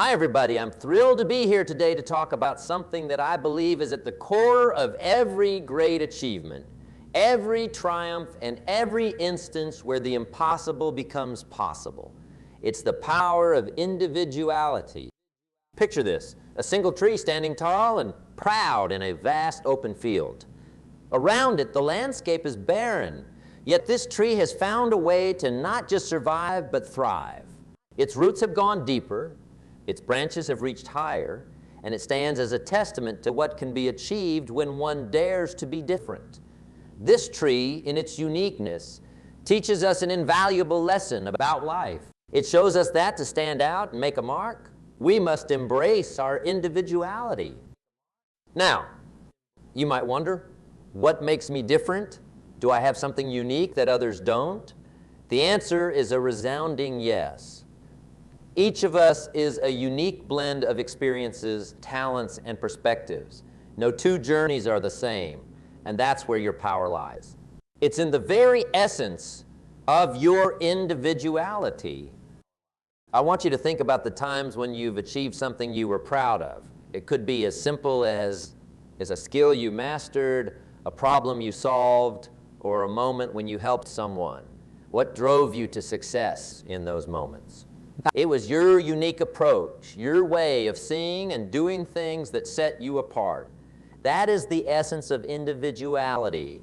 Hi everybody, I'm thrilled to be here today to talk about something that I believe is at the core of every great achievement, every triumph, and every instance where the impossible becomes possible. It's the power of individuality. Picture this, a single tree standing tall and proud in a vast open field. Around it, the landscape is barren, yet this tree has found a way to not just survive, but thrive. Its roots have gone deeper, its branches have reached higher, and it stands as a testament to what can be achieved when one dares to be different. This tree, in its uniqueness, teaches us an invaluable lesson about life. It shows us that to stand out and make a mark, we must embrace our individuality. Now, you might wonder, what makes me different? Do I have something unique that others don't? The answer is a resounding yes. Each of us is a unique blend of experiences, talents, and perspectives. No two journeys are the same, and that's where your power lies. It's in the very essence of your individuality. I want you to think about the times when you've achieved something you were proud of. It could be as simple as a skill you mastered, a problem you solved, or a moment when you helped someone. What drove you to success in those moments? It was your unique approach, your way of seeing and doing things that set you apart. That is the essence of individuality.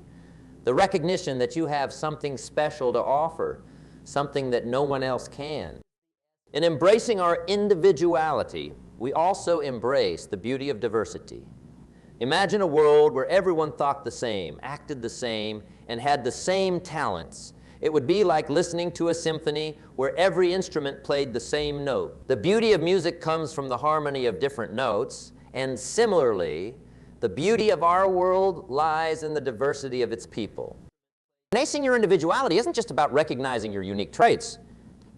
The recognition that you have something special to offer, something that no one else can. In embracing our individuality, we also embrace the beauty of diversity. Imagine a world where everyone thought the same, acted the same, and had the same talents. It would be like listening to a symphony where every instrument played the same note. The beauty of music comes from the harmony of different notes, and similarly, the beauty of our world lies in the diversity of its people. Embracing your individuality isn't just about recognizing your unique traits.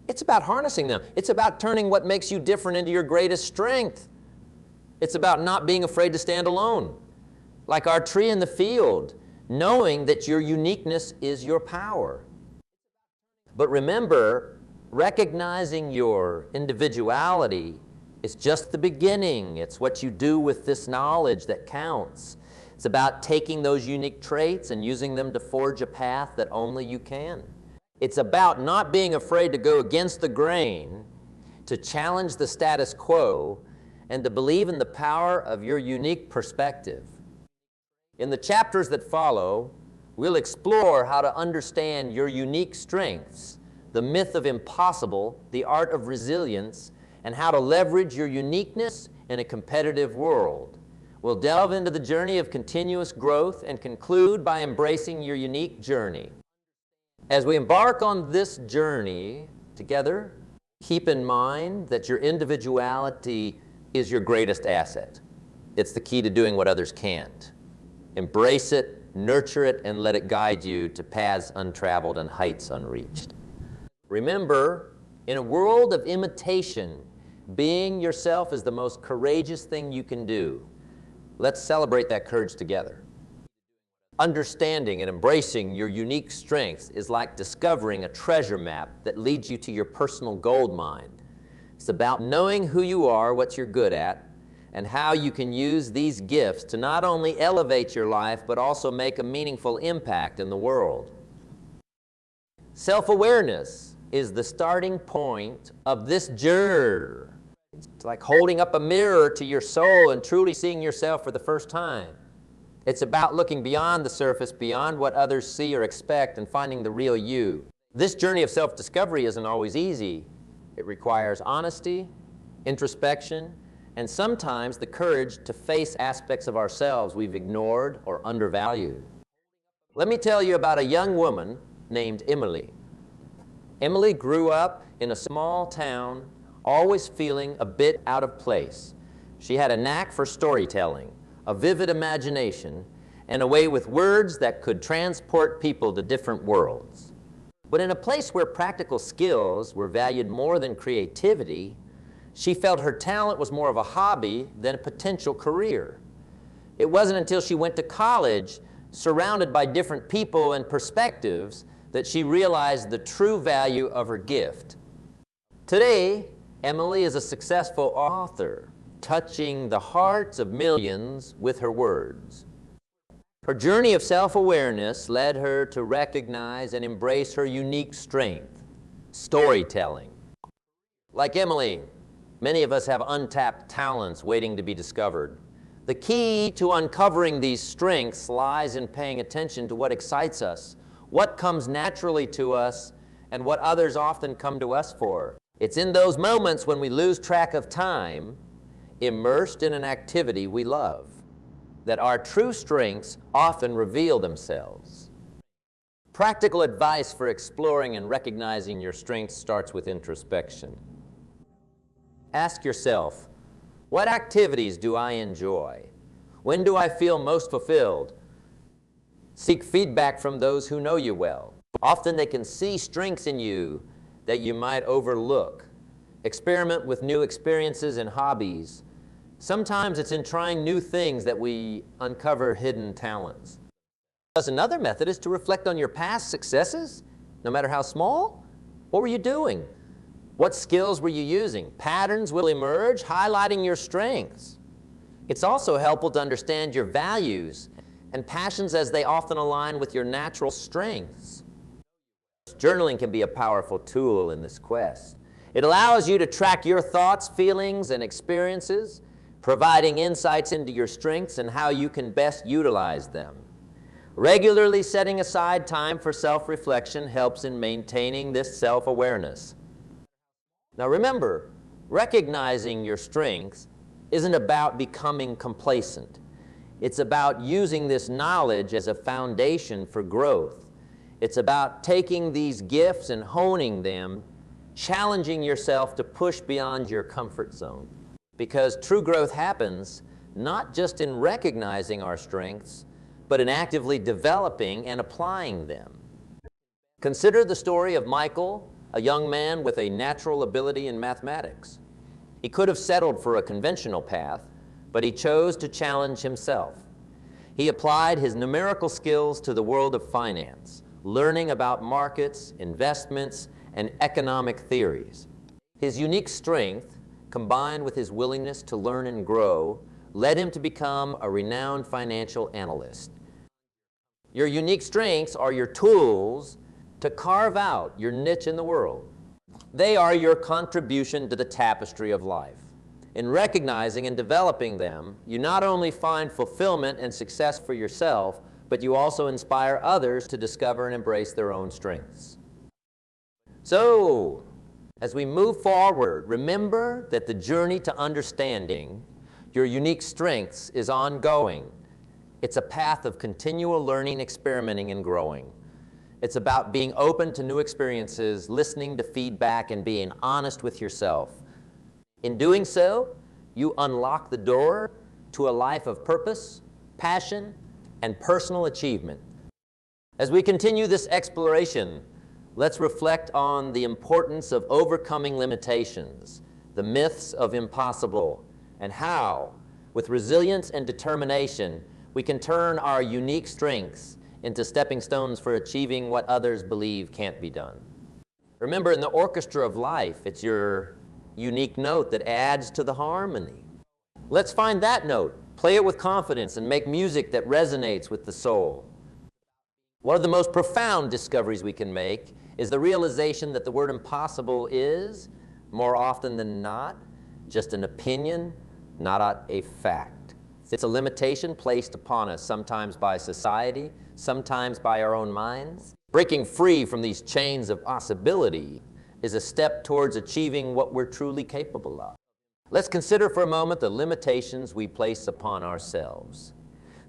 It's about harnessing them. It's about turning what makes you different into your greatest strength. It's about not being afraid to stand alone, like our tree in the field, knowing that your uniqueness is your power. But remember, recognizing your individuality is just the beginning. It's what you do with this knowledge that counts. It's about taking those unique traits and using them to forge a path that only you can. It's about not being afraid to go against the grain, to challenge the status quo, and to believe in the power of your unique perspective. In the chapters that follow, we'll explore how to understand your unique strengths, the myth of impossible, the art of resilience, and how to leverage your uniqueness in a competitive world. We'll delve into the journey of continuous growth and conclude by embracing your unique journey. As we embark on this journey together, keep in mind that your individuality is your greatest asset. It's the key to doing what others can't. Embrace it, nurture it, and let it guide you to paths untraveled and heights unreached. Remember, in a world of imitation, being yourself is the most courageous thing you can do. Let's celebrate that courage together. Understanding and embracing your unique strengths is like discovering a treasure map that leads you to your personal gold mine. It's about knowing who you are, what you're good at, and how you can use these gifts to not only elevate your life, but also make a meaningful impact in the world. Self-awareness is the starting point of this journey. It's like holding up a mirror to your soul and truly seeing yourself for the first time. It's about looking beyond the surface, beyond what others see or expect, and finding the real you. This journey of self-discovery isn't always easy. It requires honesty, introspection, and sometimes the courage to face aspects of ourselves we've ignored or undervalued. Let me tell you about a young woman named Emily. Emily grew up in a small town, always feeling a bit out of place. She had a knack for storytelling, a vivid imagination, and a way with words that could transport people to different worlds. But in a place where practical skills were valued more than creativity, she felt her talent was more of a hobby than a potential career. It wasn't until she went to college, surrounded by different people and perspectives, that she realized the true value of her gift. Today, Emily is a successful author, touching the hearts of millions with her words. Her journey of self-awareness led her to recognize and embrace her unique strength, storytelling. Like Emily, many of us have untapped talents waiting to be discovered. The key to uncovering these strengths lies in paying attention to what excites us, what comes naturally to us, and what others often come to us for. It's in those moments when we lose track of time, immersed in an activity we love, that our true strengths often reveal themselves. Practical advice for exploring and recognizing your strengths starts with introspection. Ask yourself, what activities do I enjoy? When do I feel most fulfilled? Seek feedback from those who know you well. Often they can see strengths in you that you might overlook. Experiment with new experiences and hobbies. Sometimes it's in trying new things that we uncover hidden talents. Another method is to reflect on your past successes, no matter how small. What were you doing? What skills were you using? Patterns will emerge, highlighting your strengths. It's also helpful to understand your values and passions, as they often align with your natural strengths. Journaling can be a powerful tool in this quest. It allows you to track your thoughts, feelings, and experiences, providing insights into your strengths and how you can best utilize them. Regularly setting aside time for self-reflection helps in maintaining this self-awareness. Now remember, recognizing your strengths isn't about becoming complacent. It's about using this knowledge as a foundation for growth. It's about taking these gifts and honing them, challenging yourself to push beyond your comfort zone. Because true growth happens not just in recognizing our strengths, but in actively developing and applying them. Consider the story of Michael, a young man with a natural ability in mathematics. He could have settled for a conventional path, but he chose to challenge himself. He applied his numerical skills to the world of finance, learning about markets, investments, and economic theories. His unique strength, combined with his willingness to learn and grow, led him to become a renowned financial analyst. Your unique strengths are your tools to carve out your niche in the world. They are your contribution to the tapestry of life. In recognizing and developing them, you not only find fulfillment and success for yourself, but you also inspire others to discover and embrace their own strengths. So, as we move forward, remember that the journey to understanding your unique strengths is ongoing. It's a path of continual learning, experimenting, and growing. It's about being open to new experiences, listening to feedback, and being honest with yourself. In doing so, you unlock the door to a life of purpose, passion, and personal achievement. As we continue this exploration, let's reflect on the importance of overcoming limitations, the myths of impossible, and how, with resilience and determination, we can turn our unique strengths into stepping stones for achieving what others believe can't be done. Remember, in the orchestra of life, it's your unique note that adds to the harmony. Let's find that note, play it with confidence, and make music that resonates with the soul. One of the most profound discoveries we can make is the realization that the word impossible is, more often than not, just an opinion, not a fact. It's a limitation placed upon us, sometimes by society, sometimes by our own minds. Breaking free from these chains of possibility is a step towards achieving what we're truly capable of. Let's consider for a moment the limitations we place upon ourselves.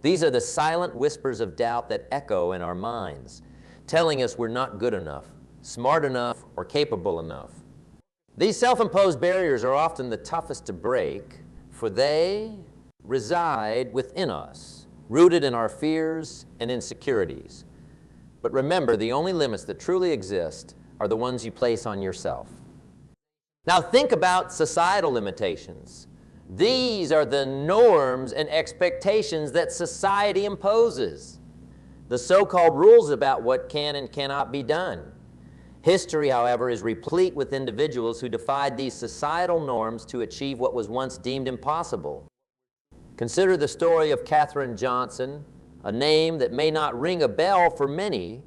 These are the silent whispers of doubt that echo in our minds, telling us we're not good enough, smart enough, or capable enough. These self-imposed barriers are often the toughest to break, for they reside within us, rooted in our fears and insecurities. But remember, the only limits that truly exist are the ones you place on yourself. Now think about societal limitations. These are the norms and expectations that society imposes, the so-called rules about what can and cannot be done. History, however, is replete with individuals who defied these societal norms to achieve what was once deemed impossible. Consider the story of Katherine Johnson, a name that may not ring a bell for many,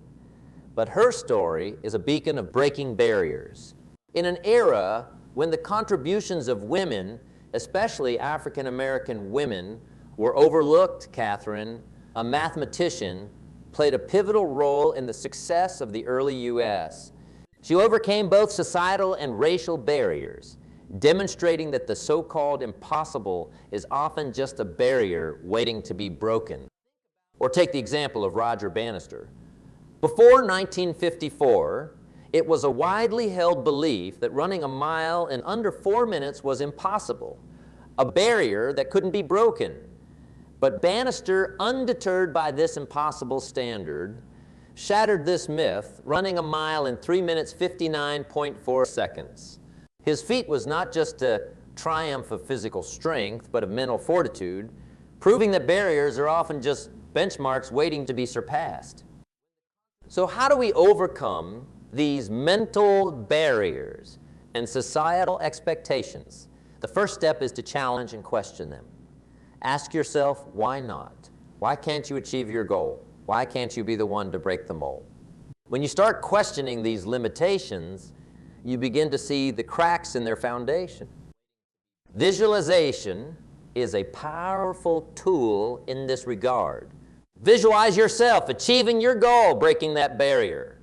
but her story is a beacon of breaking barriers. In an era when the contributions of women, especially African American women, were overlooked, Katherine, a mathematician, played a pivotal role in the success of the early U.S. She overcame both societal and racial barriers, demonstrating that the so-called impossible is often just a barrier waiting to be broken. Or take the example of Roger Bannister. Before 1954, it was a widely held belief that running a mile in under 4 minutes was impossible, a barrier that couldn't be broken. But Bannister, undeterred by this impossible standard, shattered this myth, running a mile in 3 minutes 59.4 seconds. His feat was not just a triumph of physical strength, but of mental fortitude, proving that barriers are often just benchmarks waiting to be surpassed. So how do we overcome these mental barriers and societal expectations? The first step is to challenge and question them. Ask yourself, why not? Why can't you achieve your goal? Why can't you be the one to break the mold? When you start questioning these limitations, you begin to see the cracks in their foundation. Visualization is a powerful tool in this regard. Visualize yourself achieving your goal, breaking that barrier.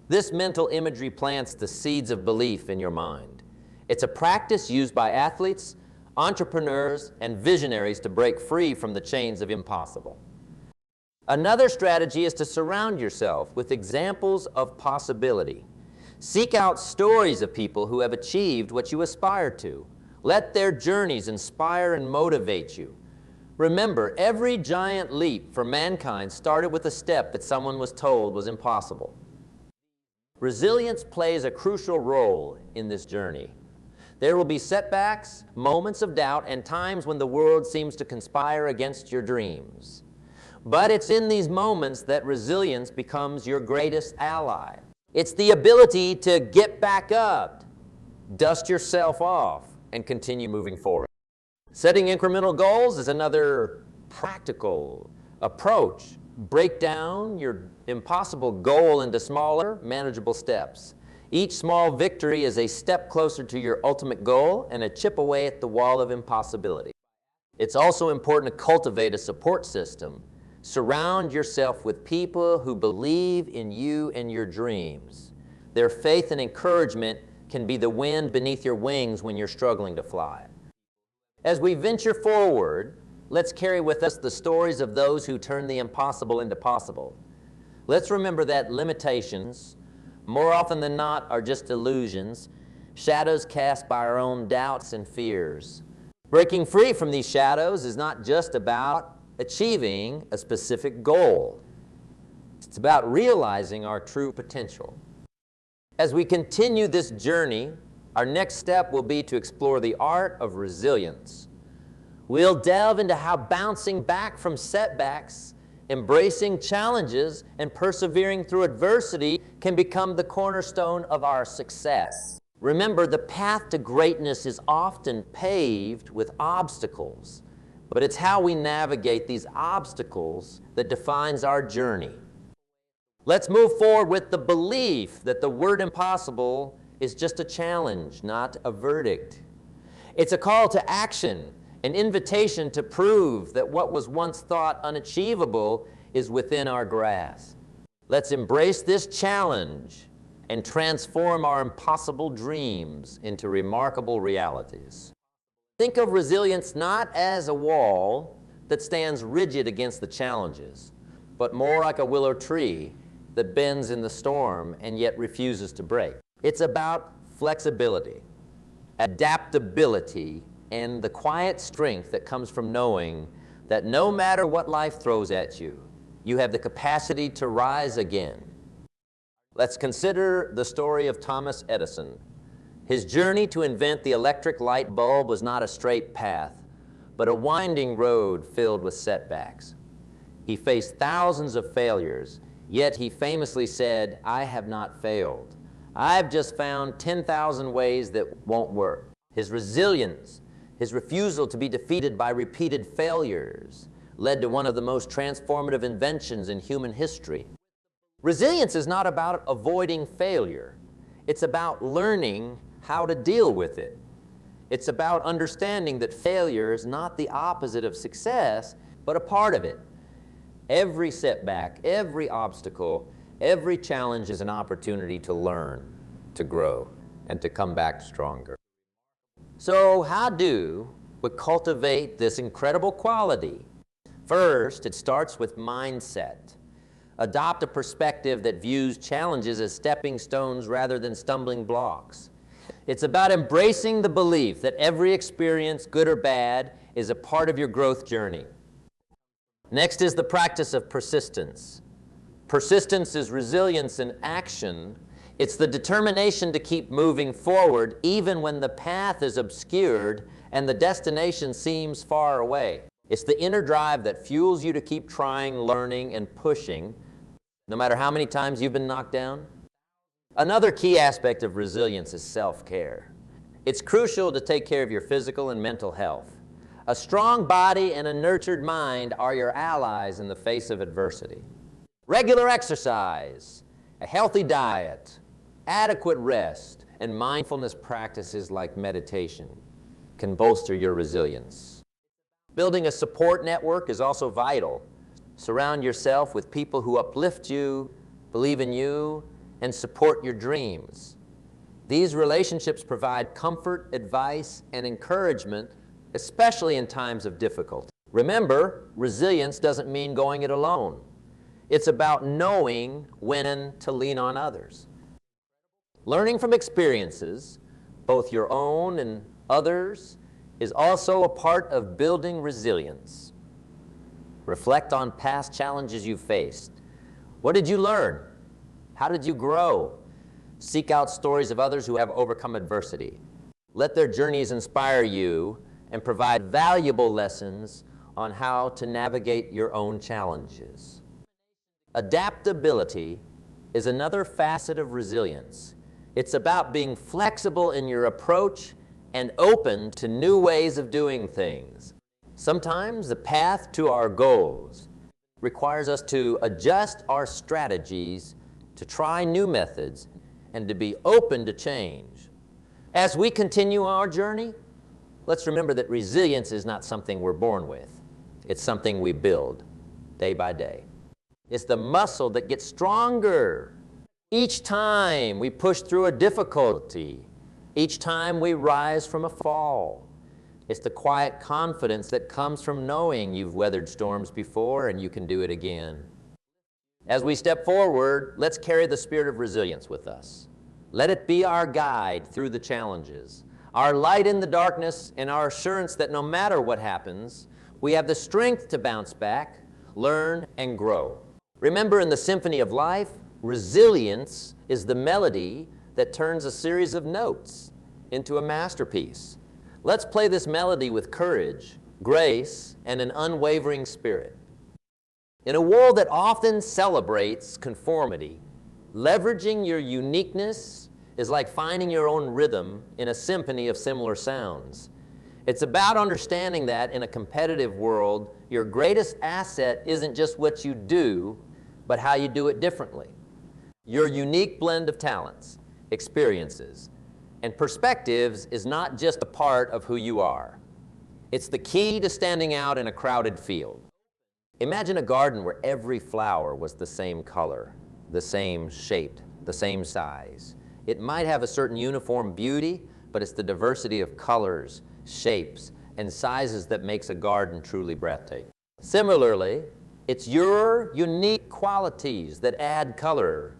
This mental imagery plants the seeds of belief in your mind. It's a practice used by athletes, entrepreneurs, and visionaries to break free from the chains of impossible. Another strategy is to surround yourself with examples of possibility. Seek out stories of people who have achieved what you aspire to. Let their journeys inspire and motivate you. Remember, every giant leap for mankind started with a step that someone was told was impossible. Resilience plays a crucial role in this journey. There will be setbacks, moments of doubt, and times when the world seems to conspire against your dreams. But it's in these moments that resilience becomes your greatest ally. It's the ability to get back up, dust yourself off, and continue moving forward. Setting incremental goals is another practical approach. Break down your impossible goal into smaller, manageable steps. Each small victory is a step closer to your ultimate goal and a chip away at the wall of impossibility. It's also important to cultivate a support system. Surround yourself with people who believe in you and your dreams. Their faith and encouragement can be the wind beneath your wings when you're struggling to fly. As we venture forward, let's carry with us the stories of those who turn the impossible into possible. Let's remember that limitations, more often than not, are just illusions, shadows cast by our own doubts and fears. Breaking free from these shadows is not just about achieving a specific goal. It's about realizing our true potential. As we continue this journey, our next step will be to explore the art of resilience. We'll delve into how bouncing back from setbacks, embracing challenges, and persevering through adversity can become the cornerstone of our success. Remember, the path to greatness is often paved with obstacles, but it's how we navigate these obstacles that defines our journey. Let's move forward with the belief that the word impossible is just a challenge, not a verdict. It's a call to action, an invitation to prove that what was once thought unachievable is within our grasp. Let's embrace this challenge and transform our impossible dreams into remarkable realities. Think of resilience not as a wall that stands rigid against the challenges, but more like a willow tree that bends in the storm and yet refuses to break. It's about flexibility, adaptability, and the quiet strength that comes from knowing that no matter what life throws at you, you have the capacity to rise again. Let's consider the story of Thomas Edison. His journey to invent the electric light bulb was not a straight path, but a winding road filled with setbacks. He faced thousands of failures, yet he famously said, "I have not failed. I've just found 10,000 ways that won't work. His resilience, his refusal to be defeated by repeated failures, led to one of the most transformative inventions in human history. Resilience is not about avoiding failure. It's about learning how to deal with it. It's about understanding that failure is not the opposite of success, but a part of it. Every setback, every obstacle, every challenge is an opportunity to learn, to grow, and to come back stronger. So how do we cultivate this incredible quality? First, it starts with mindset. Adopt a perspective that views challenges as stepping stones rather than stumbling blocks. It's about embracing the belief that every experience, good or bad, is a part of your growth journey. Next is the practice of persistence. Persistence is resilience in action. It's the determination to keep moving forward even when the path is obscured and the destination seems far away. It's the inner drive that fuels you to keep trying, learning, and pushing, no matter how many times you've been knocked down. Another key aspect of resilience is self-care. It's crucial to take care of your physical and mental health. A strong body and a nurtured mind are your allies in the face of adversity. Regular exercise, a healthy diet, adequate rest, and mindfulness practices like meditation can bolster your resilience. Building a support network is also vital. Surround yourself with people who uplift you, believe in you, and support your dreams. These relationships provide comfort, advice, and encouragement, especially in times of difficulty. Remember, resilience doesn't mean going it alone. It's about knowing when to lean on others. Learning from experiences, both your own and others, is also a part of building resilience. Reflect on past challenges you faced. What did you learn? How did you grow? Seek out stories of others who have overcome adversity. Let their journeys inspire you and provide valuable lessons on how to navigate your own challenges. Adaptability is another facet of resilience. It's about being flexible in your approach and open to new ways of doing things. Sometimes the path to our goals requires us to adjust our strategies, to try new methods, and to be open to change. As we continue our journey, let's remember that resilience is not something we're born with. It's something we build day by day. It's the muscle that gets stronger each time we push through a difficulty, each time we rise from a fall. It's the quiet confidence that comes from knowing you've weathered storms before and you can do it again. As we step forward, let's carry the spirit of resilience with us. Let it be our guide through the challenges, our light in the darkness, and our assurance that no matter what happens, we have the strength to bounce back, learn, and grow. Remember, in the symphony of life, resilience is the melody that turns a series of notes into a masterpiece. Let's play this melody with courage, grace, and an unwavering spirit. In a world that often celebrates conformity, leveraging your uniqueness is like finding your own rhythm in a symphony of similar sounds. It's about understanding that in a competitive world, your greatest asset isn't just what you do, but how you do it differently. Your unique blend of talents, experiences, and perspectives is not just a part of who you are. It's the key to standing out in a crowded field. Imagine a garden where every flower was the same color, the same shape, the same size. It might have a certain uniform beauty, but it's the diversity of colors, shapes, and sizes that makes a garden truly breathtaking. Similarly, it's your unique qualities that add color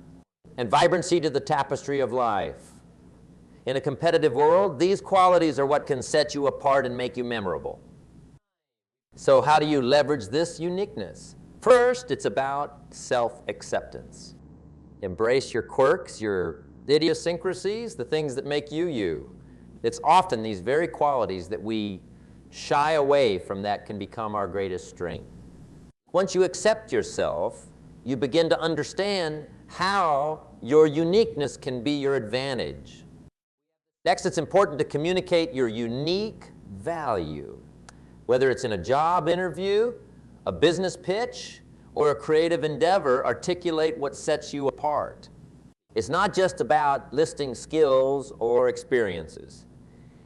and vibrancy to the tapestry of life. In a competitive world, these qualities are what can set you apart and make you memorable. So how do you leverage this uniqueness? First, it's about self-acceptance. Embrace your quirks, your idiosyncrasies, the things that make you you. It's often these very qualities that we shy away from that can become our greatest strength. Once you accept yourself, you begin to understand how your uniqueness can be your advantage. Next, it's important to communicate your unique value. Whether it's in a job interview, a business pitch, or a creative endeavor, articulate what sets you apart. It's not just about listing skills or experiences.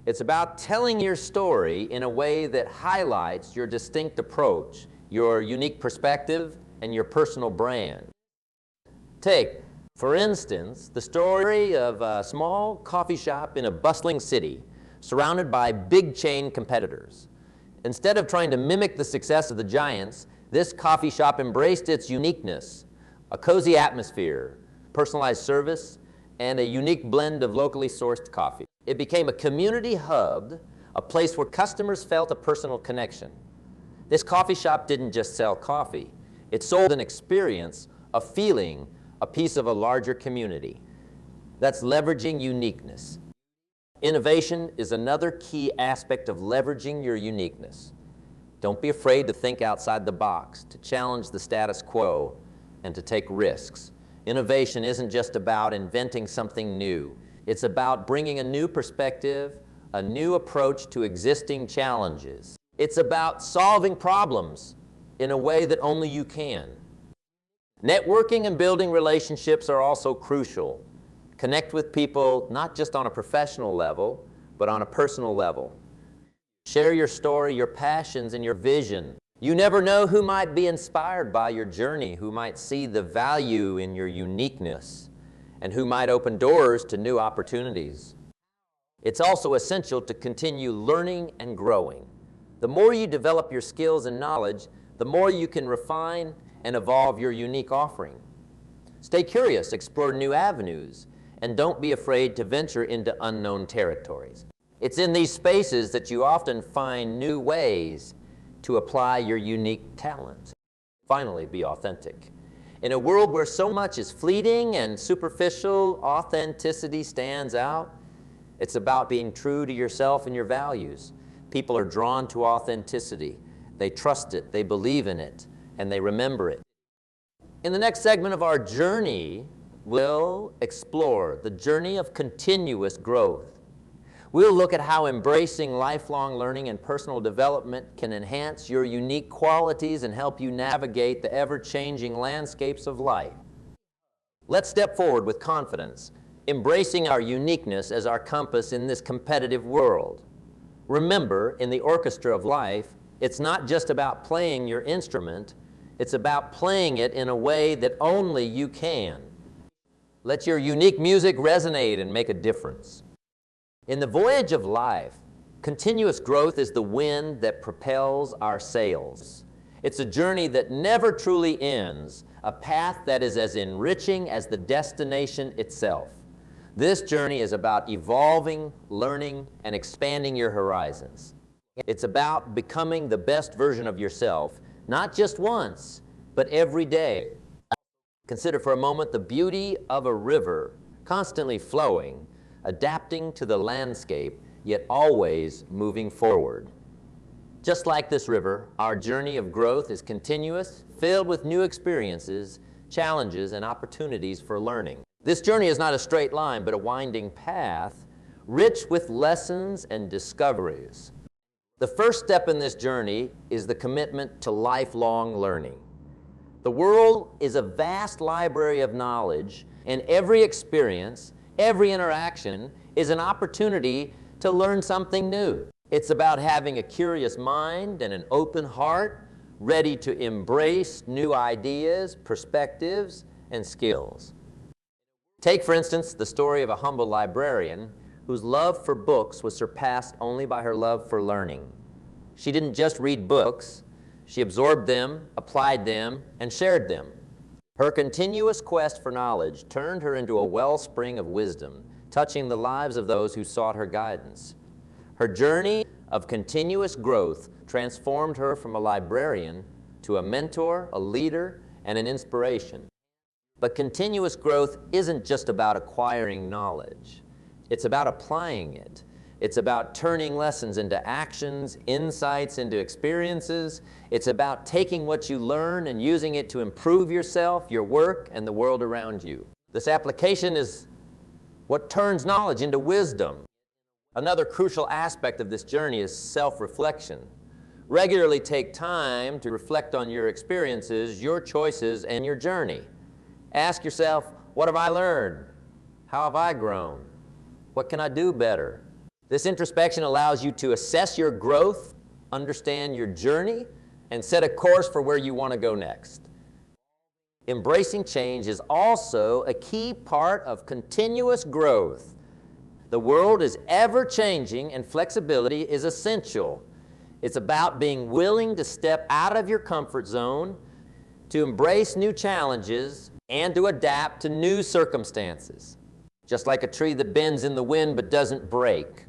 It's about telling your story in a way that highlights your distinct approach, your unique perspective, and your personal brand. Take, for instance, the story of a small coffee shop in a bustling city surrounded by big chain competitors. Instead of trying to mimic the success of the giants, this coffee shop embraced its uniqueness, a cozy atmosphere, personalized service, and a unique blend of locally sourced coffee. It became a community hub, a place where customers felt a personal connection. This coffee shop didn't just sell coffee. It sold an experience, a feeling, a piece of a larger community. That's leveraging uniqueness. Innovation is another key aspect of leveraging your uniqueness. Don't be afraid to think outside the box, to challenge the status quo, and to take risks. Innovation isn't just about inventing something new. It's about bringing a new perspective, a new approach to existing challenges. It's about solving problems in a way that only you can. Networking and building relationships are also crucial. Connect with people not just on a professional level, but on a personal level. Share your story, your passions, and your vision. You never know who might be inspired by your journey, who might see the value in your uniqueness, and who might open doors to new opportunities. It's also essential to continue learning and growing. The more you develop your skills and knowledge, the more you can refine and evolve your unique offering. Stay curious, explore new avenues, and don't be afraid to venture into unknown territories. It's in these spaces that you often find new ways to apply your unique talents. Finally, be authentic. In a world where so much is fleeting and superficial, authenticity stands out. It's about being true to yourself and your values. People are drawn to authenticity. They trust it, they believe in it, and they remember it. In the next segment of our journey, we'll explore the journey of continuous growth. We'll look at how embracing lifelong learning and personal development can enhance your unique qualities and help you navigate the ever-changing landscapes of life. Let's step forward with confidence, embracing our uniqueness as our compass in this competitive world. Remember, in the orchestra of life, it's not just about playing your instrument, it's about playing it in a way that only you can. Let your unique music resonate and make a difference. In the voyage of life, continuous growth is the wind that propels our sails. It's a journey that never truly ends, a path that is as enriching as the destination itself. This journey is about evolving, learning, and expanding your horizons. It's about becoming the best version of yourself, not just once, but every day. Consider for a moment the beauty of a river, constantly flowing, adapting to the landscape, yet always moving forward. Just like this river, our journey of growth is continuous, filled with new experiences, challenges, and opportunities for learning. This journey is not a straight line, but a winding path, rich with lessons and discoveries. The first step in this journey is the commitment to lifelong learning. The world is a vast library of knowledge, and every experience, every interaction is an opportunity to learn something new. It's about having a curious mind and an open heart, ready to embrace new ideas, perspectives, and skills. Take, for instance, the story of a humble librarian whose love for books was surpassed only by her love for learning. She didn't just read books, she absorbed them, applied them, and shared them. Her continuous quest for knowledge turned her into a wellspring of wisdom, touching the lives of those who sought her guidance. Her journey of continuous growth transformed her from a librarian to a mentor, a leader, and an inspiration. But continuous growth isn't just about acquiring knowledge. It's about applying it. It's about turning lessons into actions, insights into experiences. It's about taking what you learn and using it to improve yourself, your work, and the world around you. This application is what turns knowledge into wisdom. Another crucial aspect of this journey is self-reflection. Regularly take time to reflect on your experiences, your choices, and your journey. Ask yourself, what have I learned? How have I grown? What can I do better? This introspection allows you to assess your growth, understand your journey, and set a course for where you want to go next. Embracing change is also a key part of continuous growth. The world is ever-changing and flexibility is essential. It's about being willing to step out of your comfort zone, to embrace new challenges, and to adapt to new circumstances. Just like a tree that bends in the wind but doesn't break,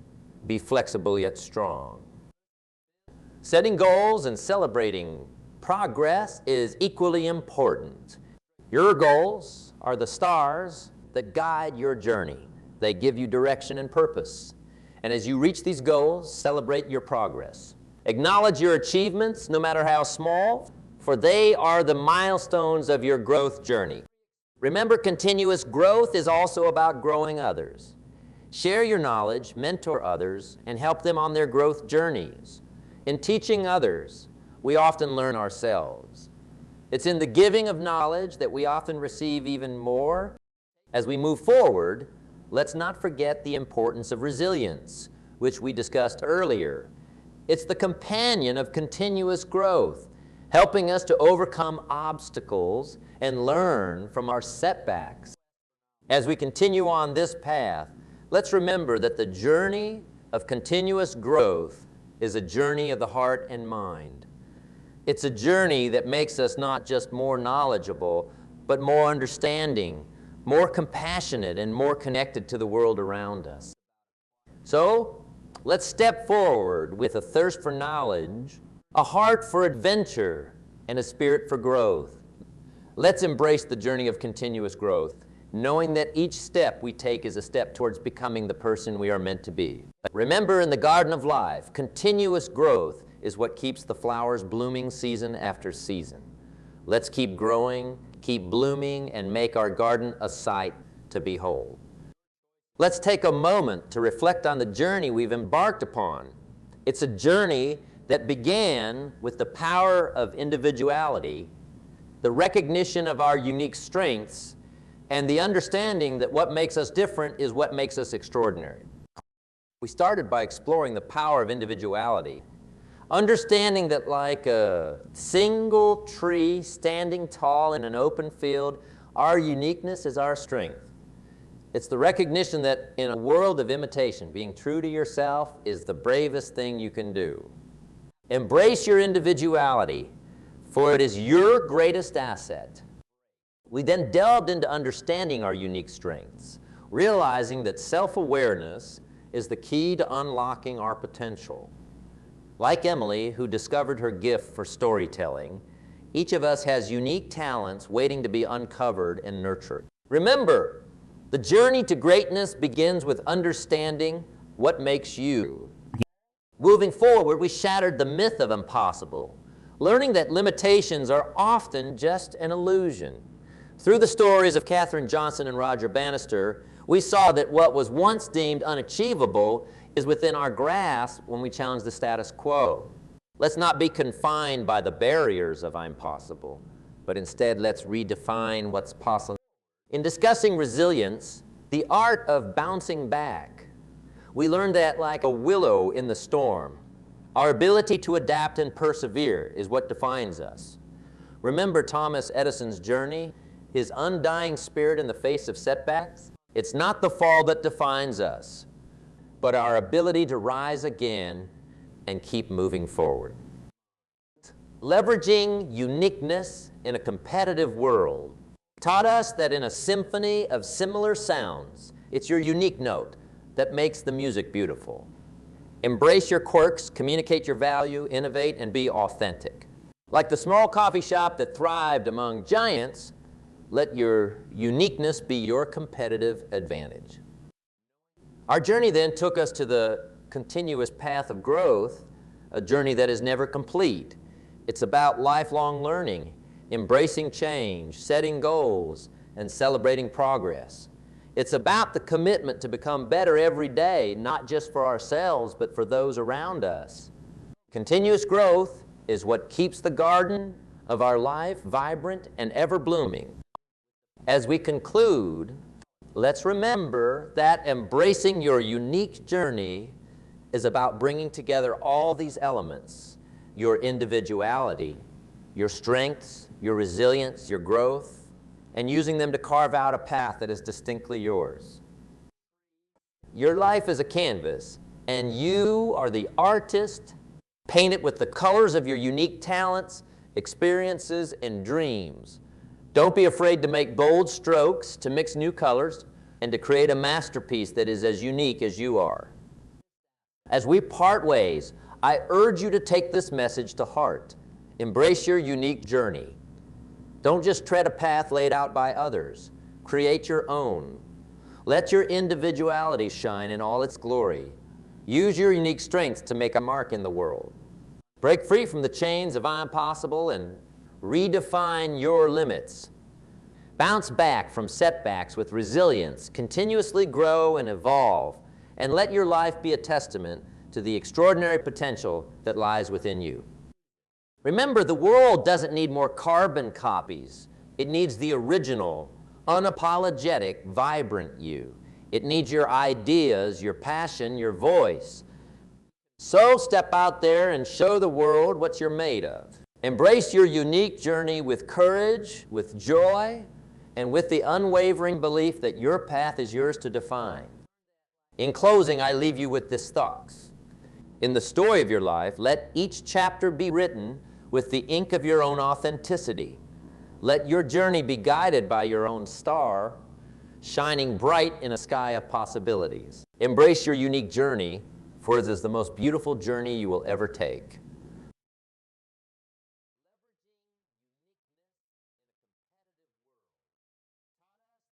be flexible yet strong. Setting goals and celebrating progress is equally important. Your goals are the stars that guide your journey. They give you direction and purpose. And as you reach these goals, celebrate your progress. Acknowledge your achievements, no matter how small, for they are the milestones of your growth journey. Remember, continuous growth is also about growing others. Share your knowledge, mentor others, and help them on their growth journeys. In teaching others, we often learn ourselves. It's in the giving of knowledge that we often receive even more. As we move forward, let's not forget the importance of resilience, which we discussed earlier. It's the companion of continuous growth, helping us to overcome obstacles and learn from our setbacks. As we continue on this path, let's remember that the journey of continuous growth is a journey of the heart and mind. It's a journey that makes us not just more knowledgeable, but more understanding, more compassionate, and more connected to the world around us. So, let's step forward with a thirst for knowledge, a heart for adventure, and a spirit for growth. Let's embrace the journey of continuous growth, knowing that each step we take is a step towards becoming the person we are meant to be. Remember, in the garden of life, continuous growth is what keeps the flowers blooming season after season. Let's keep growing, keep blooming, and make our garden a sight to behold. Let's take a moment to reflect on the journey we've embarked upon. It's a journey that began with the power of individuality, the recognition of our unique strengths, and the understanding that what makes us different is what makes us extraordinary. We started by exploring the power of individuality, understanding that like a single tree standing tall in an open field, our uniqueness is our strength. It's the recognition that in a world of imitation, being true to yourself is the bravest thing you can do. Embrace your individuality, for it is your greatest asset. We then delved into understanding our unique strengths, realizing that self-awareness is the key to unlocking our potential. Like Emily, who discovered her gift for storytelling, each of us has unique talents waiting to be uncovered and nurtured. Remember, the journey to greatness begins with understanding what makes you. Moving forward, we shattered the myth of impossible, learning that limitations are often just an illusion. Through the stories of Katherine Johnson and Roger Bannister, we saw that what was once deemed unachievable is within our grasp when we challenge the status quo. Let's not be confined by the barriers of impossible, but instead let's redefine what's possible. In discussing resilience, the art of bouncing back, we learned that like a willow in the storm, our ability to adapt and persevere is what defines us. Remember Thomas Edison's journey, his undying spirit in the face of setbacks? It's not the fall that defines us, but our ability to rise again and keep moving forward. Leveraging uniqueness in a competitive world taught us that in a symphony of similar sounds, it's your unique note that makes the music beautiful. Embrace your quirks, communicate your value, innovate, and be authentic. Like the small coffee shop that thrived among giants, let your uniqueness be your competitive advantage. Our journey then took us to the continuous path of growth, a journey that is never complete. It's about lifelong learning, embracing change, setting goals, and celebrating progress. It's about the commitment to become better every day, not just for ourselves, but for those around us. Continuous growth is what keeps the garden of our life vibrant and ever blooming. As we conclude, let's remember that embracing your unique journey is about bringing together all these elements: your individuality, your strengths, your resilience, your growth, and using them to carve out a path that is distinctly yours. Your life is a canvas, and you are the artist. Paint it with the colors of your unique talents, experiences, and dreams. Don't be afraid to make bold strokes, to mix new colors, and to create a masterpiece that is as unique as you are. As we part ways, I urge you to take this message to heart. Embrace your unique journey. Don't just tread a path laid out by others. Create your own. Let your individuality shine in all its glory. Use your unique strengths to make a mark in the world. Break free from the chains of I'm possible and redefine your limits. Bounce back from setbacks with resilience. Continuously grow and evolve. And let your life be a testament to the extraordinary potential that lies within you. Remember, the world doesn't need more carbon copies. It needs the original, unapologetic, vibrant you. It needs your ideas, your passion, your voice. So step out there and show the world what you're made of. Embrace your unique journey with courage, with joy, and with the unwavering belief that your path is yours to define. In closing, I leave you with this thought. In the story of your life, let each chapter be written with the ink of your own authenticity. Let your journey be guided by your own star, shining bright in a sky of possibilities. Embrace your unique journey, for it is the most beautiful journey you will ever take.